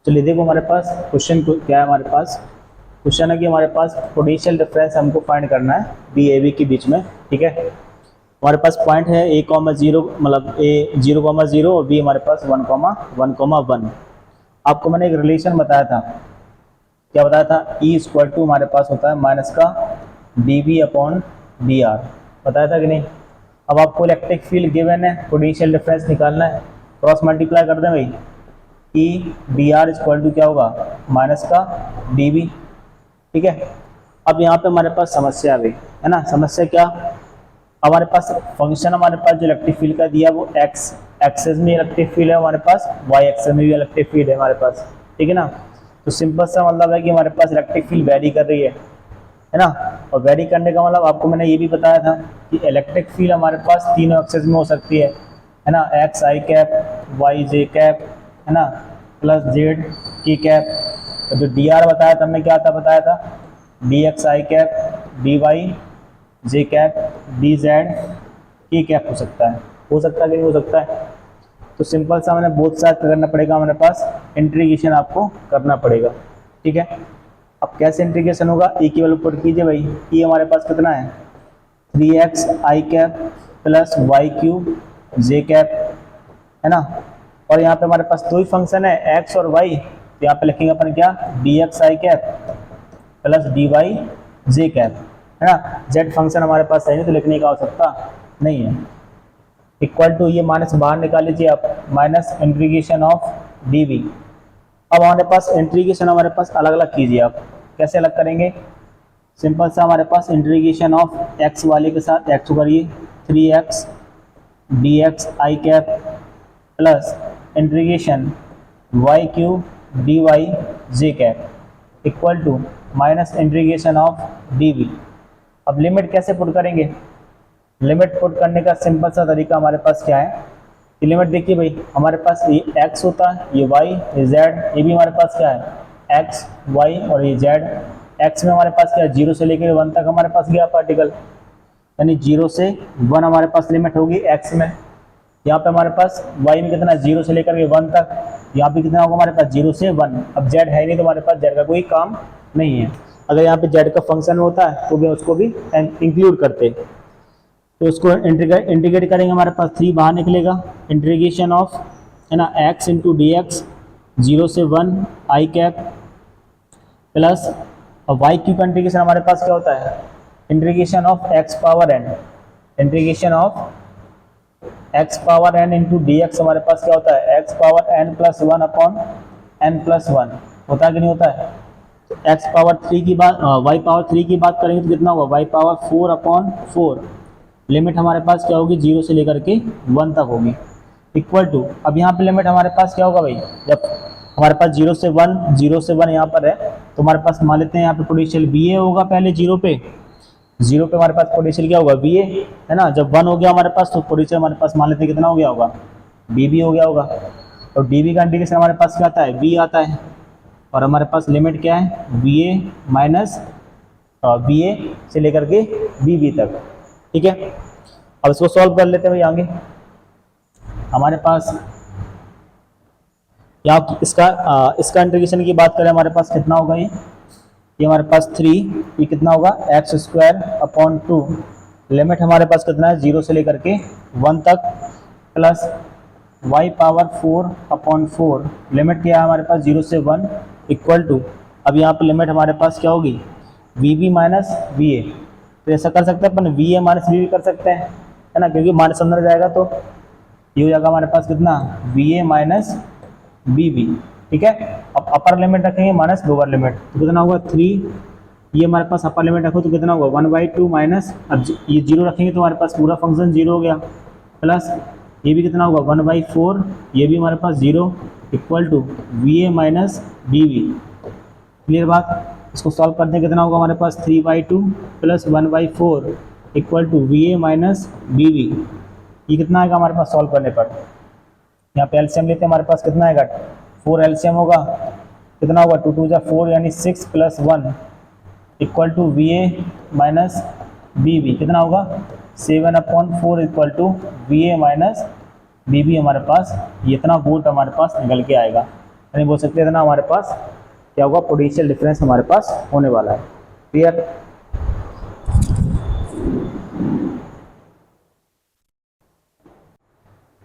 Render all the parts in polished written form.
चलिए देखो हमारे पास क्वेश्चन क्या है। हमारे पास क्वेश्चन है कि हमारे पास पोटेंशियल डिफरेंस हमको फाइंड करना है बी ए बी के बीच में। ठीक है, हमारे पास पॉइंट है ए कॉमा जीरो, मतलब ए 0,0 और बी हमारे पास 1,1,1। आपको मैंने एक रिलेशन बताया था, क्या बताया था, ई इक्वल टू हमारे पास होता है माइनस का d b upon d r, बताया था कि नहीं। अब आपको इलेक्ट्रिक फील्ड गिवन है, पोटेंशियल डिफरेंस निकालना है, क्रॉस मल्टीप्लाई कर दें भाई। E d r equal to क्या होगा, माइनस का डी बी। ठीक है, अब यहाँ पे हमारे पास समस्या है भाई, है ना। समस्या क्या, हमारे पास फंक्शन हमारे पास जो इलेक्ट्रिक फील्ड का दिया वो एक्स एक्सेस में इलेक्ट्रिक फील्ड है, हमारे पास वाई एक्सेस में भी इलेक्ट्रिक फील्ड है हमारे पास। ठीक है ना, तो सिंपल सा मतलब है कि हमारे पास इलेक्ट्रिक फील्ड वेरी कर रही है ना। और वेरी करने का मतलब आपको मैंने ये भी बताया था कि इलेक्ट्रिक फील्ड हमारे पास तीनों एक्सेस में हो सकती है ना, एक्स आई कैप, वाई जे कैप, है ना, प्लस जेड की कैप। तो जो डी आर बताया था हमने, क्या था बताया था, डी एक्स आई कैप, डी वाई जे कैप, डी जेड की कैप हो सकता है कि नहीं हो सकता है। तो सिंपल सा मैंने बोथ साइड करना पड़ेगा, हमारे पास इंटीग्रेशन आपको करना पड़ेगा। ठीक है, अब कैसे इंटीग्रेशन होगा, ई की वैल्यू पुट कीजिए भाई। ई हमारे पास कितना है 3x आई कैप प्लस वाई क्यूब जे कैप, है ना। और यहाँ पे हमारे पास दो ही फंक्शन है x और y, तो यहाँ पे लिखेंगे अपन क्या, dx i cap plus dy j cap, है ना। z फंक्शन हमारे पास है नहीं तो लिखने की आवश्यकता नहीं है। इक्वल टू ये माइनस बाहर निकाल लीजिए आप, माइनस इंटीग्रेशन ऑफ dv। अब हमारे पास इंटीग्रेशन हमारे पास अलग अलग कीजिए आप, कैसे अलग करेंगे, सिंपल सा हमारे पास इंटीग्रेशन ऑफ x वाले के साथ x करिए 3x dx i cap plus integration y cube dy j cap equal to minus integration of dv। अब लिमिट कैसे पुट करेंगे, लिमिट पुट करने का सिंपल सा तरीका हमारे पास क्या है, लिमिट देखिए भाई, हमारे पास ये x होता है, ये y, ये z, ये भी हमारे पास क्या है x, y और ये z। x में हमारे पास क्या है 0 से लेकर 1 तक हमारे पास गया पार्टिकल, यानी 0 से 1 हमारे पास लिमिट होगी x में। यहाँ पे हमारे पास y में कितना 0 से लेकर के 1 तक, यहाँ पे कितना होगा हमारे पास 0 से 1। अब z है नहीं तो हमारे पास z का कोई काम नहीं है। अगर यहाँ पे z का फंक्शन होता है तो भी उसको भी इंक्लूड करते, तो उसको इंटीग्रेट करेंगे, हमारे पास 3 बाहर निकलेगा, इंटीग्रेशन ऑफ, है ना, x इंटू डी एक्स 0 से 1 आई कैप प्लस वाई क्यू का इंटीग्रेशन हमारे पास क्या होता है, integration of x power n, integration of x power n into D x हमारे पास क्या होता है x power n plus 1 upon n plus 1, होता है कि नहीं होता है। तो x पावर 3 की बात, y पावर 3 की बात करेंगे तो कितना होगा, y पावर 4 अपॉन 4। लिमिट हमारे पास क्या होगी 0 से लेकर के 1 तक होगी, इक्वल टू, अब यहाँ पे लिमिट हमारे पास क्या होगा भाई, जब हमारे पास 0 से 1 यहाँ पर है तो हमारे पास मान लेते हैं यहाँ पे पोटेंशियल बी ए होगा, पहले 0 पे हमारे पास पोटेंशियल क्या होगा बी ए, है ना। जब 1 हो गया हमारे पास तो पोटेंशियल हमारे पास मान लेते हैं कितना हो गया होगा, बी बी हो गया होगा। और डी बी का इंटीग्रेशन हमारे पास क्या आता है, बी आता है, और हमारे पास लिमिट क्या है बी ए माइनस बी ए से लेकर के बी बी तक। ठीक है, अब इसको सॉल्व कर लेते हैं भाई। आगे हमारे पास यहाँ इसका इंटीग्रेशन की बात करें, हमारे पास कितना होगा, ये हमारे पास 3, ये कितना होगा एक्स स्क्वायर अपॉन 2। लिमिट हमारे पास कितना है 0 से लेकर के 1 तक, plus y power 4 upon 4, limit क्या है हमारे पास 0 से 1 इक्वल टू, अब यहाँ पे लिमिट हमारे पास क्या होगी V B minus V A. तो ऐसा कर सकते हैं अपन, V A minus V B कर सकते हैं, है ना, क्योंकि माइनस अंदर जाएगा तो ये हो जाएगा हमारे पास कितना V A minus B B. ठीक है, अब अपर लिमिट रखेंगे माइनस लोअर लिमिट, तो कितना होगा 3, ये हमारे पास अपर लिमिट रखो तो कितना होगा 1/2 माइनस, अब ये 0 रखेंगे तो हमारे पास पूरा फंक्शन 0 हो गया, प्लस ये भी कितना होगा 1/4, ये भी हमारे पास 0 equal to V A minus B B. Clear बात, इसको सॉल्व करने कितना होगा हमारे पास 3/2 plus 1/4 equal to V A minus B B. ये कितना आएगा हमारे पास सॉल्व करने पर, यहाँ पे एलसीएम लेते हैं, हमारे पास कितना आएगा 4 एलसीएम होगा, कितना होगा 2 2 जा 4 यानी 6 plus 1 equal to V A minus B B, कितना होगा 7/4 equal to V A minus B B. हमारे पास ये इतना वोल्ट हमारे पास निकल के आएगा, यानी बोल सकते हैं इतना हमारे पास क्या होगा, पोटेंशियल डिफरेंस हमारे पास होने वाला है। क्लियर?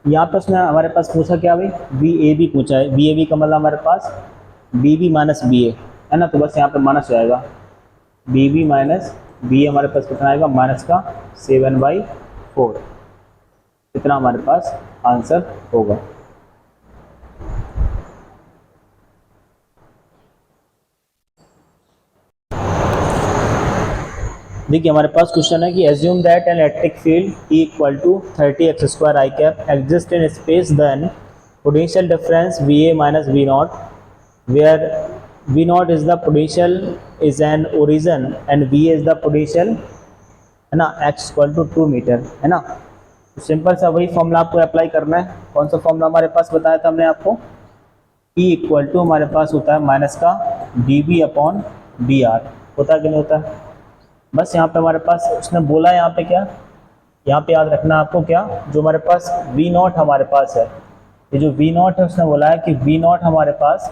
यहाँ पे उसने हमारे पास पूछा क्या भाई, वी ए बी पूछा है। वी ए बी का मतलब हमारे पास बी बी माइनस बी ए है ना, तो बस यहाँ पे माइनस जाएगा, बी बी माइनस बी ए हमारे पास कितना आएगा, माइनस का 7/4, इतना हमारे पास आंसर होगा। देखिए हमारे पास क्वेश्चन है कि assume that an electric field E equal to 30x² I cap exist in space, then potential difference VA minus V not, where V not is the potential is an origin and VA is the potential, है ना, x equal to 2 metre, है ना। तो simple सा वही formula आपको apply करना है। कौन सा फॉर्मूला हमारे पास बताया था हमने आपको, E इक्वल टू हमारे पास होता है माइनस का dB/dr, होता है कि नहीं होता है। बस यहाँ पे हमारे पास उसने बोला है यहाँ पे क्या, यहाँ पे याद रखना आपको क्या, जो हमारे पास V नॉट हमारे पास है, ये जो V नॉट है उसने बोला है कि V नॉट हमारे पास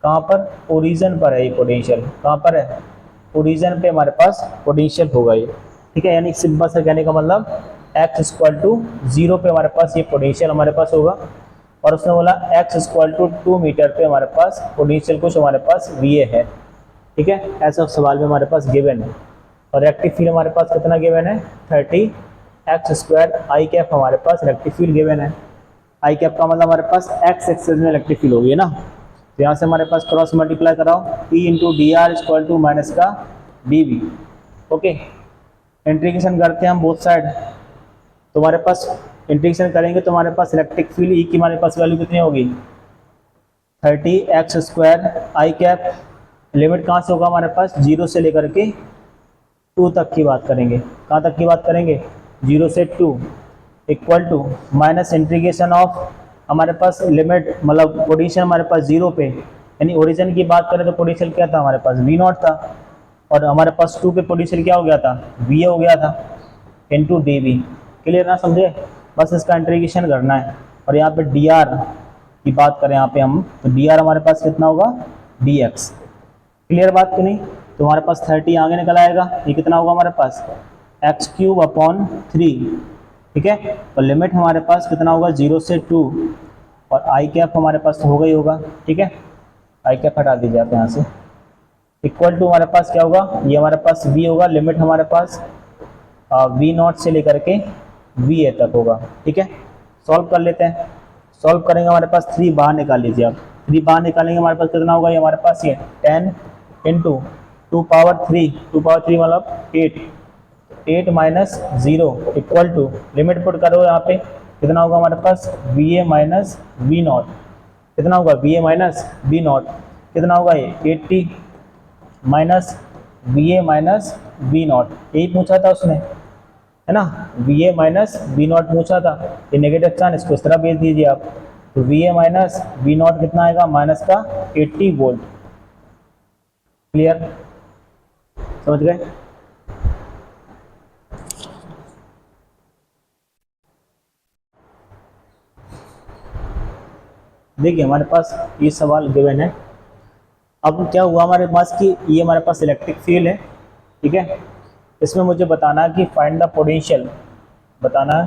कहाँ पर, ओरिजन पर है ये पोटेंशियल, कहाँ पर है, ओरिजन पे हमारे पास पोटेंशियल होगा ये, ठीक है। यानी सिंपल सा कहने का मतलब x इक्वल टू 0 पे हमारे पास ये पोटेंशियल हमारे पास होगा, और उसने बोला x इक्वल टू 2 मीटर पे हमारे पास पोटेंशियल कुछ हमारे पास VA है, ठीक है। ऐसा सवाल में हमारे पास गिवन है। और इलेक्ट्रिक फील्ड हमारे पास कितना गिवन है, 30x² I कैप हमारे पास इलेक्ट्रिक फील्ड गिवन है। I कैप का मतलब हमारे पास x एक्सिस में इलेक्ट्रिक फील्ड होगी, है ना। तो यहाँ से हमारे पास क्रॉस मल्टीप्लाई कराओ, E into dr equal to minus का dV, ओके। इंटीग्रेशन करते हैं हम बोथ साइड, तो हमारे पास इंटीग्रेशन करेंगे तो हमारे पास इलेक्ट्रिक फील्ड E की हमारे पास वैल्यू कितनी होगी, 30x² I कैप, लिमिट कहाँ से होगा हमारे पास, 0 से लेकर के 2 तक की बात करेंगे। कहाँ तक की बात करेंगे, 0 से 2, equal to minus integration of हमारे पास लिमिट, मतलब पोटेंशियल हमारे पास 0 पे, यानी ओरिजिन की बात करें तो पोटेंशियल क्या था हमारे पास, V नॉट था, और हमारे पास 2 पे पोटेंशियल क्या हो गया था, VA हो गया था, इंटू dV। क्लियर ना, समझे, बस इसका इंटीग्रेशन करना है। और यहाँ पे dr की बात करें यहाँ पे हम, तो dr हमारे पास कितना होगा, dx। क्लियर बात कि नहीं, तो हमारे पास 30 आगे निकल आएगा, ये कितना होगा हमारे पास, x³/3, ठीक है। और लिमिट हमारे पास कितना होगा, 0 से 2, और I कैप हमारे पास तो होगा ही होगा, ठीक है। I कैप हटा दीजिए आप यहाँ से, इक्वल टू हमारे पास क्या होगा, ये हमारे पास V होगा, लिमिट हमारे पास V नॉट से लेकर के VA तक होगा, ठीक है। सॉल्व कर लेते हैं, सॉल्व करेंगे हमारे पास 3 बाहर निकाल लीजिए आप, 3 बाहर निकालेंगे हमारे पास कितना होगा, ये हमारे पास ये 10 इंटू 2 पावर 3, 2 पावर 3 मतलब 8 minus 0 equal to, limit put करो यहाँ पे, कितना होगा हमारे पास, VA माइनस V नॉट, कितना होगा, VA माइनस V नॉट, कितना होगा ये 80 minus VA minus V not, यही पूछा था उसने, है ना। VA माइनस V नॉट पूछा था, ये नेगेटिव चार्ज इसको इस तरह भेज दीजिए आप, तो VA माइनस V नॉट कितना आएगा, माइनस का 80 वोल्ट। क्लियर, समझ गए। देखिए हमारे पास ये सवाल गिवन है। अब क्या हुआ हमारे पास कि ये हमारे पास इलेक्ट्रिक फील्ड है, ठीक है। इसमें मुझे बताना है कि फाइंड द पोटेंशियल, बताना है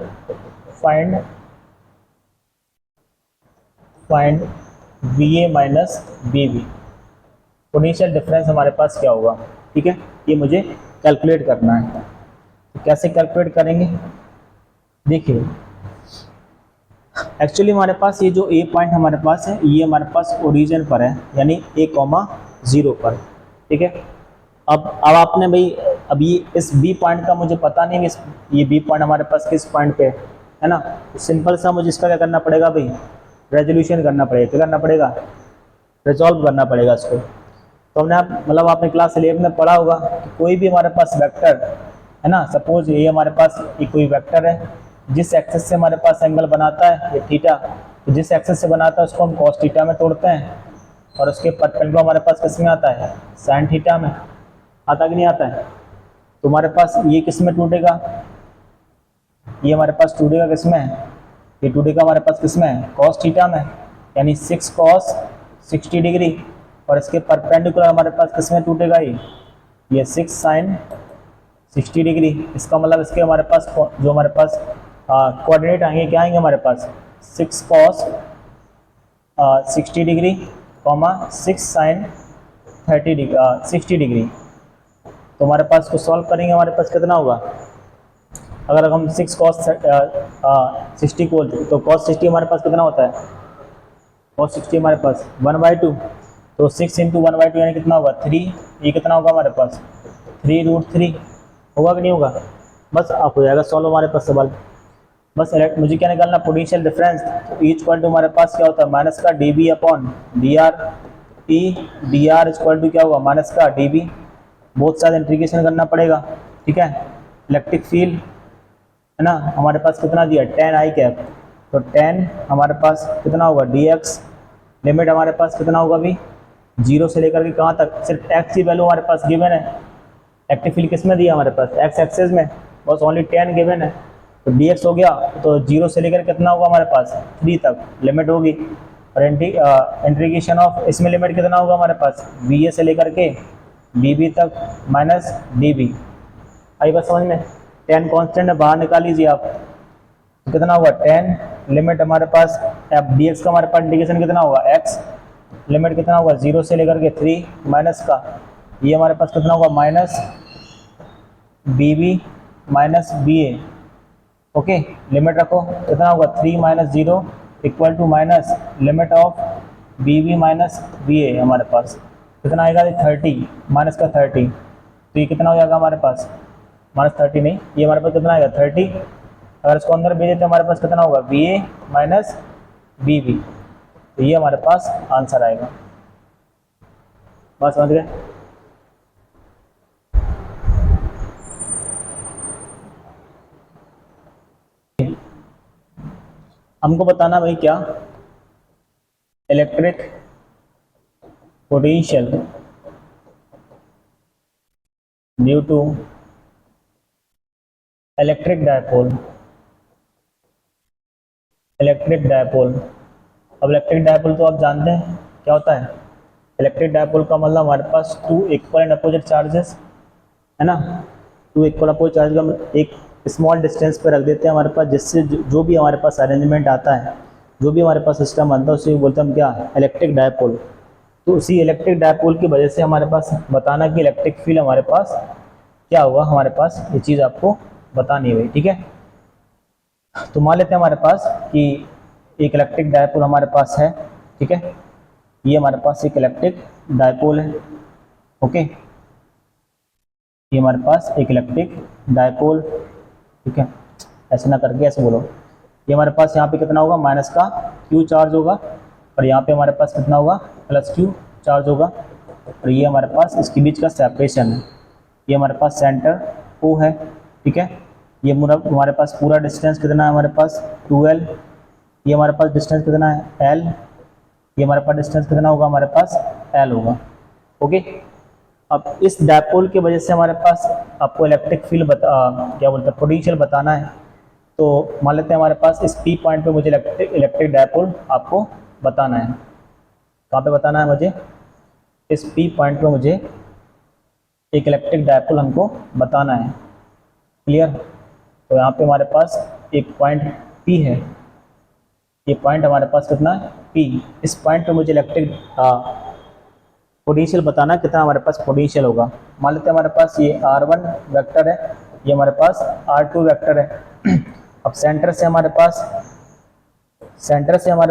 find VA minus VB, potential difference हमारे पास क्या होगा, ठीक है। ये मुझे कैलकुलेट करना है, तो कैसे कैलकुलेट करेंगे, देखिए एक्चुअली हमारे पास ये जो A पॉइंट हमारे पास है, ये हमारे पास ओरिजिन पर है, यानी A,0 पर, ठीक है। अब आपने भाई, अभी इस B पॉइंट का मुझे पता नहीं, ये B पॉइंट हमारे पास किस पॉइंट पे है ना, तो सिंपल सा मुझे इसका क्या करना पड़ेगा भाई, रेजोल्यूशन करना पड़ेगा, क्या करना पड़ेगा, रिजॉल्व करना पड़ेगा इसको। तो हमने मतलब आपने क्लास 11 में पढ़ा होगा कि कोई भी हमारे पास वेक्टर है ना, सपोज ये हमारे पास ये कोई वेक्टर है, जिस एक्सिस से हमारे पास एंगल बनाता है ये थीटा, तो जिस एक्सिस से बनाता है उसको हम कॉस थीटा में तोड़ते हैं, और उसके परपेंडिकुलर हमारे पास किस में आता है, साइन थीटा में, आता कि नहीं आता है। तो हमारे पास ये किस में टूटेगा, ये हमारे पास टूटेगा किस में, ये टूटेगा हमारे पास किस में, कॉस थीटा में, यानी 6 cos 60 डिग्री, और इसके परपेंडिकुलर हमारे पास किसमें टूटेगा ये 6 साइन 60 डिग्री। इसका मतलब इसके हमारे पास जो हमारे पास कोऑर्डिनेट आएंगे क्या आएंगे हमारे पास 6 cos 60 degree comma 6 sine 60 degree. तो हमारे पास को सॉल्व करेंगे हमारे पास कितना होगा, अगर हम 6 कॉस 60 को तो कॉस 60 हमारे पास कितना होता है, कॉस 60 हमारे पास 1/2, तो 6 इंटू 1/2 यानी कितना होगा 3, ये कितना होगा हमारे पास 3√3 होगा कि नहीं होगा। बस आप हो जाएगा सॉल्व हमारे पास सवाल। बस मुझे क्या निकालना पोटेंशियल डिफरेंस, तो ईच इक्वल टू हमारे पास क्या होता है माइनस का dB upon dr, T dr equal to क्या होगा माइनस का dB, बहुत सारा इंटीग्रेशन करना पड़ेगा, ठीक है। इलेक्ट्रिक फील्ड है ना हमारे पास कितना दिया tan i कैप, तो tan हमारे पास कितना होगा dx, लिमिट हमारे पास कितना होगा अभी 0 से लेकर के कहाँ तक, सिर्फ x की वैल्यू हमारे पास गिवन है। इलेक्ट्रिक फील्ड किस में दिया हमारे पास x एक्सेस में, बस ओनली tan गिवन है, तो dx हो गया, तो 0 से लेकर कितना होगा हमारे पास 3 तक लिमिट होगी, और इंटीग्रेशन ऑफ इसमें लिमिट कितना होगा हमारे पास va से लेकर के db तक माइनस db। आई बात समझ में, tan कांस्टेंट है बाहर निकाल लीजिए आप, तो कितना होगा tan लिमिट हमारे पास अब dx का हमारे पास इंटीग्रेशन कितना होगा x, लिमिट कितना होगा 0 से लेकर के 3 माइनस का ये हमारे पास कितना होगा minus bb minus ba, okay. Limit रखो कितना होगा 3 minus 0 equal to minus limit of bb minus ba, हमारे पास कितना आएगा 30 माइनस का 30, तो ये कितना हो जाएगा हमारे पास माइनस 30 नहीं, ये हमारे पास कितना आएगा 30, अगर इसको अंदर भेजे तो हमारे पास कितना होगा ba माइनस bb, तो ये हमारे पास आंसर आएगा। बात समझ गए। हमको बताना भाई क्या electric potential due to electric dipole. Electric dipole, अब इलेक्ट्रिक डायपोल तो आप जानते हैं क्या होता है। इलेक्ट्रिक डायपोल का मतलब हमारे पास 2 इक्वल एंड अपोजिट चार्जेस है ना, 2 इक्वल अपोजिट चार्ज का एक स्मॉल डिस्टेंस पे रख देते हैं हमारे पास, जिससे जो भी हमारे पास अरेंजमेंट आता है, जो भी हमारे पास सिस्टम बनता है उसे बोलते हैं हम क्या इलेक्ट्रिक डायपोल। तो उसी इलेक्ट्रिक डायपोल की वजह से हमारे पास बताना कि इलेक्ट्रिक फील्ड हमारे पास क्या होगा, हमारे पास ये चीज़ आपको बतानी है, ठीक है। तो मान लेते हैं हमारे पास कि एक इलेक्ट्रिक डायपोल हमारे पास है, ठीक है, ये हमारे पास एक इलेक्ट्रिक डायपोल है, ओके, ये हमारे पास एक इलेक्ट्रिक डायपोल, ठीक है, ऐसे ना करके ऐसे बोलो, ये हमारे पास यहाँ पे कितना होगा माइनस का q चार्ज होगा, और यहाँ पे हमारे पास कितना होगा प्लस q चार्ज होगा, और ये हमारे पास इसके बीच का सेपरेशन है, ये हमारे पास सेंटर O है, ठीक है। ये हमारे पास पूरा डिस्टेंस कितना है हमारे पास 2l, ये हमारे पास डिस्टेंस कितना है l, ये हमारे पास डिस्टेंस कितना होगा हमारे पास l होगा, ओके। अब इस डायपोल की वजह से हमारे पास आपको इलेक्ट्रिक फील्ड क्या बोलते हैं पोटेंशियल बताना है। तो मान लेते हैं हमारे पास इस P पॉइंट पे मुझे इलेक्ट्रिक डायपोल आपको बताना है। कहाँ पे बताना है मुझे, इस P पॉइंट पे मुझे एक इलेक्ट्रिक डायपोल हमको बताना है, क्लियर। तो यहाँ पे हमारे पास एक पॉइंट P है, ये पॉइंट हमारे पास कितना है P, इस पॉइंट पे मुझे इलेक्ट्रिक पोटेंशियल बताना कितना हमारे पास पोटेंशियल होगा। मान लेते हैं हमारे पास ये r1 वेक्टर है, ये हमारे पास r2 वेक्टर है। अब सेंटर से हमारे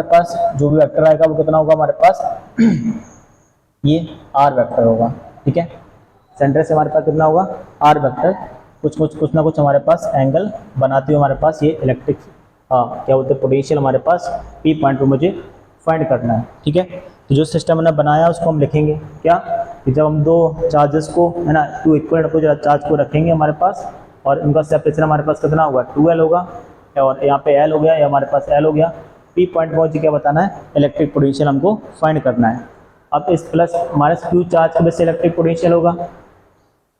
पास जो भी वेक्टर आएगा वो कितना होगा हमारे पास ये r वेक्टर होगा, ठीक है। सेंटर से हमारे पास कितना होगा r वेक्टर, कुछ ना कुछ हमारे पास एंगल बनाते हुए हमारे पास ये इलेक्ट्रिक क्या बोलते हैं पोटेंशियल हमारे पास P पॉइंट पे मुझे फाइंड करना है, ठीक है। तो जो सिस्टम हमने बनाया उसको हम लिखेंगे क्या कि जब हम दो चार्जेस को है ना 2 इक्वल अपोजिट चार्ज को रखेंगे हमारे पास, और उनका सेपरेशन हमारे पास कितना होगा 2l होगा, और यहाँ पे l हो गया, या हमारे पास l हो गया। P पॉइंट पहुँच क्या बताना है इलेक्ट्रिक पोटेंशियल हमको फाइंड करना है। अब इस प्लस माइनस q चार्ज की वजह से इलेक्ट्रिक पोटेंशियल होगा,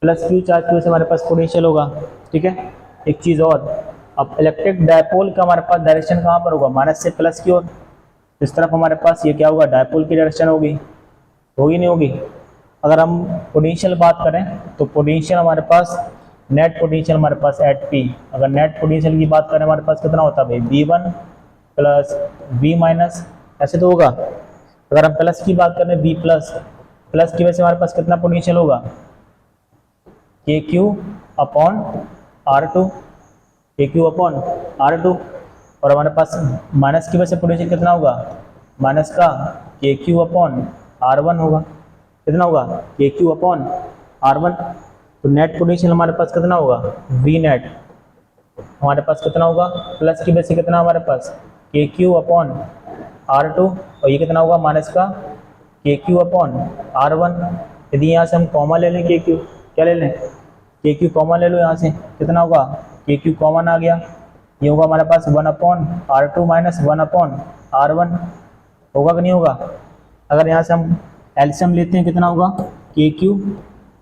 प्लस q चार्ज की वजह से हमारे पास पोटेंशियल होगा, ठीक है। एक चीज़ और, अब इलेक्ट्रिक डायपोल का हमारे पास डायरेक्शन कहाँ पर होगा माइनस से प्लस की ओर, इस तरफ हमारे पास ये क्या होगा, डायपोल की डायरेक्शन होगी नहीं होगी। अगर हम पोटेंशियल बात करें तो पोटेंशियल हमारे पास, नेट पोटेंशियल हमारे पास एट पी, अगर नेट पोटेंशियल की बात करें हमारे पास कितना होता है भाई, V1 प्लस V माइनस, ऐसे तो होगा। अगर हम प्लस की बात करें V प्लस, प्लस की वजह से हमारे पास कितना पोटेंशियल होगा, KQ upon R2, KQ upon R2। और हमारे पास माइनस की वजह से पोटेंशियल कितना होगा, माइनस का KQ अपॉन R1 होगा। कितना होगा, KQ अपॉन R1। तो नेट पोटेंशियल हमारे पास कितना होगा, V नेट हमारे पास कितना होगा, प्लस की वजह से कितना हमारे पास KQ अपॉन R2, और ये कितना होगा माइनस का KQ अपॉन R1। यदि यहाँ से हम कॉमा ले लें KQ, क्या ले लें, KQ कॉमन ले लो यहाँ से, कितना होगा, KQ कॉमन आ गया, ये होगा हमारे पास 1 upon R2 minus 1 upon R1, होगा कि नहीं होगा। अगर यहाँ से हम एलसीएम लेते हैं कितना होगा, KQ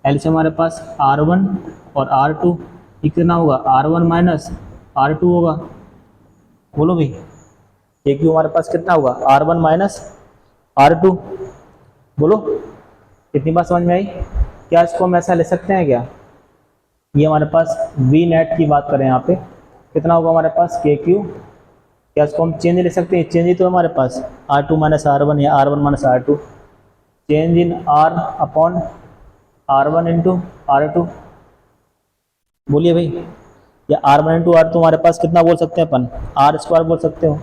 एलसीएम हमारे पास R1 और R2, ये कितना होगा, R1 माइनस R2 होगा। बोलो भाई, KQ हमारे पास कितना होगा, R1 माइनस R2। बोलो कितनी बात समझ में आई। क्या इसको हम ऐसा ले सकते हैं क्या, ये हमारे पास V नेट की बात करें यहाँ पे कितना होगा हमारे पास KQ, क्या इसको हम चेंज ले सकते हैं, चेंज ही तो हमारे पास R2 माइनस R1 या R1 minus R2, change in R upon R1 into R2। बोलिए भाई, या R1 इंटू R2 हमारे पास कितना बोल सकते हैं अपन, R स्क्वायर बोल सकते हो,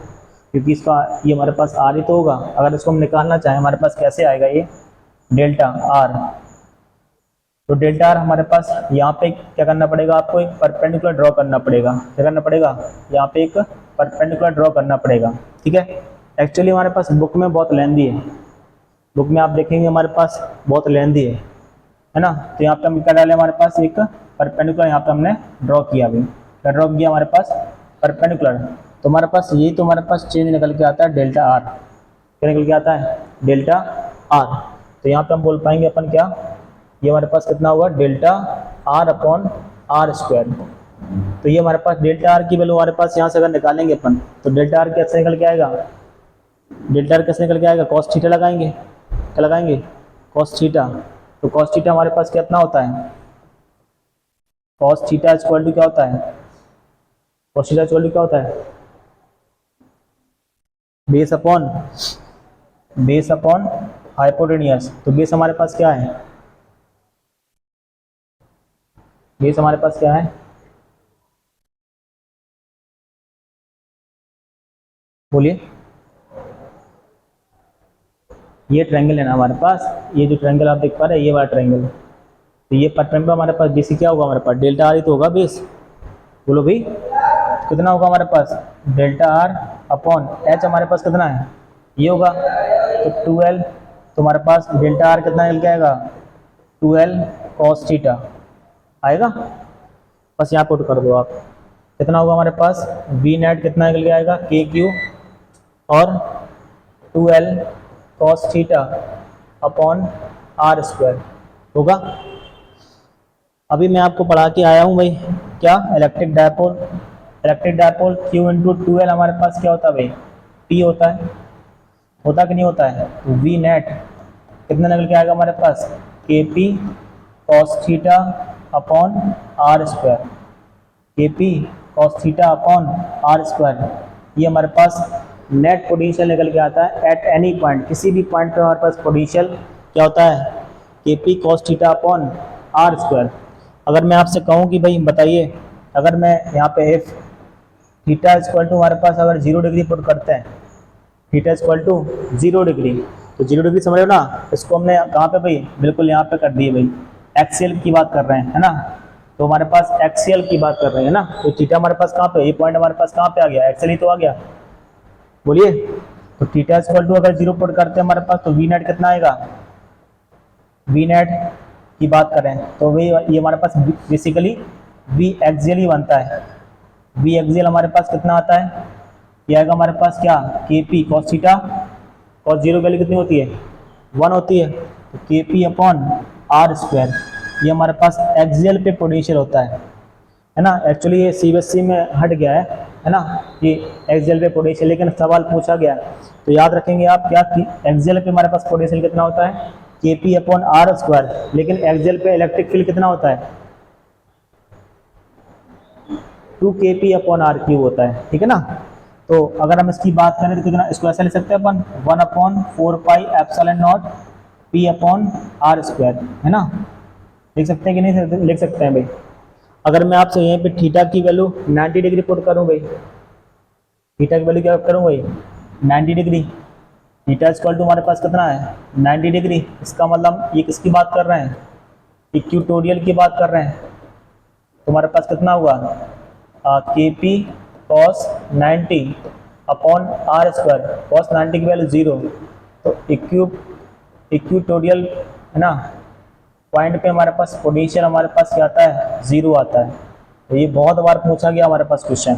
क्योंकि इसका ये हमारे पास R ही तो होगा। अगर इसको हम निकालना चाहें हमारे पास कैसे आएगा, ये डेल्टा R, तो डेल्टा आर हमारे पास यहाँ पे क्या करना पड़ेगा, आपको एक परपेंडिकुलर ड्रॉ करना पड़ेगा। क्या करना पड़ेगा, यहाँ पे एक परपेंडिकुलर ड्रॉ करना पड़ेगा, ठीक है। एक्चुअली हमारे पास बुक में बहुत लेंदी है, बुक में आप देखेंगे हमारे पास बहुत लेंदी है ना। तो यहाँ पे हम क्या डाले, हमारे पास एक परपेंडिकुलर यहाँ पे हमने ड्रॉ किया, अभी क्या ड्रॉ किया हमारे पास, परपेंडिकुलर। तो हमारे पास यही तो हमारे पास चेंज निकल के आता है डेल्टा आर, क्या निकल के आता है, डेल्टा आर। तो यहाँ पे हम बोल पाएंगे अपन क्या, ये हमारे पास कितना होगा, delta R upon R square. तो ये हमारे पास डेल्टा आर की वैल्यू हमारे पास यहाँ से अगर निकालेंगे अपन, तो डेल्टा आर कैसे निकल के आएगा, डेल्टा आर कैसे निकल के आएगा, कॉस थीटा लगाएंगे, क्या लगाएंगे, कॉस थीटा। तो कॉस थीटा हमारे पास कितना होता है, कॉस थीटा इक्वल टू क्या होता है, कॉस थीटा इक्वल टू क्या होता है, बेस अपॉन हाइपोटेनियस। तो बेस हमारे पास क्या है, बेस हमारे पास क्या है, बोलिए। ये ट्रायंगल है ना हमारे पास, ये जो ट्रायंगल आप देख पा रहे हैं ये वाला ट्रायंगल, तो ये परपेंडिकुलर हमारे पास बेस क्या होगा, हमारे पास डेल्टा आर ही तो होगा बेस। बोलो भाई, कितना होगा हमारे पास, डेल्टा आर अपॉन एच हमारे पास कितना है, ये होगा तो 12। तो हमारे पास डेल्टा आर कितना निकल के आएगा, 12 कॉस थीटा आएगा। बस यहाँ पुट कर दो आप, कितना होगा हमारे पास, वी नेट कितना निकल के आएगा, KQ और 12 cos theta upon R square होगा। अभी मैं आपको पढ़ा के आया हूँ भाई, क्या, electric dipole. Electric dipole Q into 12 हमारे पास क्या होता है भाई, P होता है, होता कि नहीं होता है। तो वी नेट कितना निकल के आएगा हमारे पास, KP cos theta upon R square, KP cos theta upon R square. ये हमारे पास नेट पोटेंशियल निकल के आता है एट एनी पॉइंट, किसी भी पॉइंट पे हमारे पास पोटेंशियल क्या होता है, KP cos theta upon R square. अगर मैं आपसे कहूँ कि भाई बताइए, अगर मैं यहाँ पे एफ थीटा इक्वल टू हमारे पास अगर 0 डिग्री पुट करते हैं, थीटा इक्वल टू 0 डिग्री, तो 0 डिग्री समझ लो ना, इसको हमने कहाँ पे भाई, बिल्कुल यहाँ पे कर दिए भाई, एक्सियल की बात कर रहे हैं, है ना। तो हमारे पास एक्सियल की बात कर रहे हैं ना, तो थीटा हमारे पास कहाँ पे, ये पॉइंट हमारे पास कहाँ पे आ गया, एक्सियल ही तो आ गया। बोलिए, तो थीटा इक्वल टू अगर 0 पुट करते हैं हमारे पास, तो वी नेट कितना आएगा, वी नेट की बात करें तो भाई ये हमारे पास बेसिकली वी एक्सियल ही बनता है। वी एक्सियल हमारे पास कितना आता है, ये आएगा हमारे पास क्या, KP cos theta, cos 0 value कितनी होती है, 1 होती है, तो KP अपॉन आर स्क्वायर। ये हमारे पास एक्सियल पे पोटेंशियल होता है ना। एक्चुअली ये CBSE में हट गया है, है ना, कि एक्सियल पे पोटेंशियल, लेकिन सवाल पूछा गया तो याद रखेंगे आप क्या कि एक्सियल पे हमारे पास पोटेंशियल कितना होता है, Kp अपॉन आर स्क्वायर, लेकिन एक्सियल पे इलेक्ट्रिक फील्ड कितना होता है, 2Kp अपॉन आर क्यूब होता है, ठीक है ना। तो अगर हम इसकी बात करें तो कितना, इसको ऐसा लिख सकते हैं अपन 1 upon 4 pi epsilon not P upon R square, है ना, लिख सकते हैं कि नहीं लिख सकते हैं भाई। अगर मैं आपसे यहीं पे थीटा की वैल्यू 90 डिग्री पुट करूं भाई, थीटा की वैल्यू क्या करूं भाई 90 डिग्री, थीटा इक्वल टू हमारे पास कितना है 90 डिग्री, इसका मतलब ये किसकी बात कर रहे हैं, इक्वेटोरियल की बात कर रहे हैं। तो हमारे पास कितना हुआ Kp cos 90 upon R square, cos 90 की वैल्यू 0, तो इक्वेटोरियल है ना पॉइंट पे हमारे पास पोटेंशियल हमारे पास क्या आता है 0 आता है। तो ये बहुत बार पूछा गया हमारे पास क्वेश्चन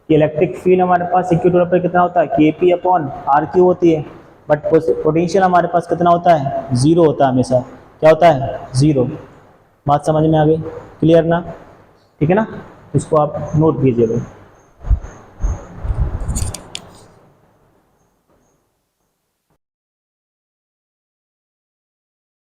कि इलेक्ट्रिक फील्ड हमारे पास इक्वेटोरियल पे कितना होता है Kp अपॉन आर क्यू होती है, बट पोटेंशियल हमारे पास कितना होता है 0 होता है हमेशा, क्या होता है 0। बात समझ में आ गई, क्लियर ना, ठीक है ना, इसको आप नोट कीजिए भाई।